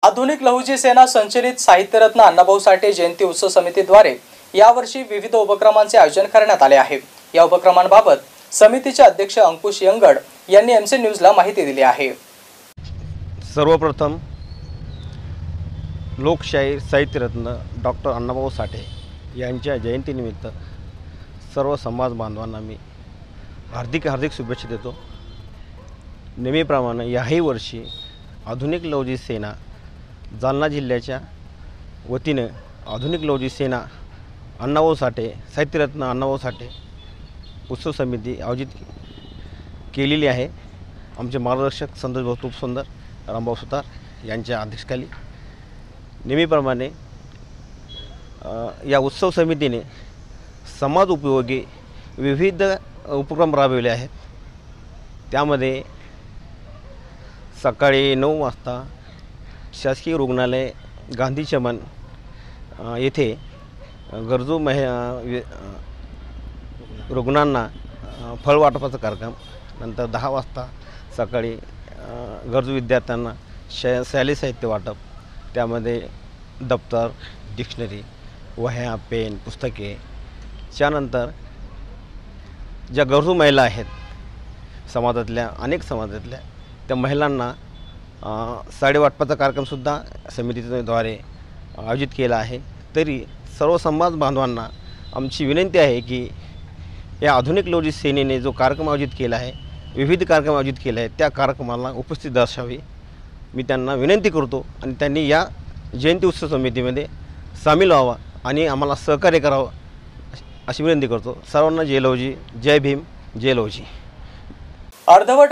आधुनिक लहुजी सेना संचलित साहित्यरत्न अण्णाभाऊ साठे जयंती उत्सव समितीद्वारे यावर्षी विविध उपक्रमांचे आयोजन करण्यात आले आहे। या उपक्रमांबाबत समितीचे अध्यक्ष अंकुश यंगड यांनी एमसी न्यूजला माहिती दिली आहे। सर्वप्रथम लोकशाहीर साहित्यरत्न डॉक्टर अण्णाभाऊ साठे यांच्या जयंतीनिमित्त सर्व समाज बांधवांना मी हार्दिक शुभेच्छा देतो। नेहमीप्रमाणे याही वर्षी आधुनिक लहुजी सेना जालना जिल्ह्याच्या वतीने आधुनिक लहुजी सेना अण्णाभाऊ साठे साहित्यरत्न अण्णाभाऊ साठे उत्सव समिती आयोजित केलेली आहे। आमचे मार्गदर्शक संतोष भाऊ सुंदर रामभाऊ सुतार यांच्या अध्यक्षतेखाली नेहमीप्रमाणे या उत्सव समितीने समाज उपयोगी विविध उपक्रम राबविले आहेत। त्यामध्ये सकाळी 9 वाजता शासकीय रुग्णालय गांधी चमन येथे गरजू रुग्णांना फळ वाटपाचा कार्यक्रम, नंतर 10 वाजता सकाळी गरजू विद्यार्थ्यांना शालेय साहित्य वाटप, त्यामध्ये दप्तर, डिक्शनरी, वह्या, पेन, पुस्तके। त्यानंतर ज्या गरजू महिला आहेत समाजातल्या अनेक समाजातल्या त्या महिलांना साडी वाटपाचा कार्यक्रमसुद्धा समितीद्वारे आयोजित केला आहे। तरी सर्व समाज बांधवांना आमची विनंती आहे की या आधुनिक लहुजी सेनेने जो कार्यक्रम आयोजित केला आहे, विविध कार्यक्रम आयोजित केले आहेत, त्या कार्यक्रमाला उपस्थित दर्शावी मी त्यांना विनंती करतो आणि त्यांनी या जयंती उत्सव समितीमध्ये सामील व्हावा आणि आम्हाला सहकार्य करावं अशी विनंती करतो। सर्वांना जय लहुजी, जय भीम, जय लहुजी। अर्धवट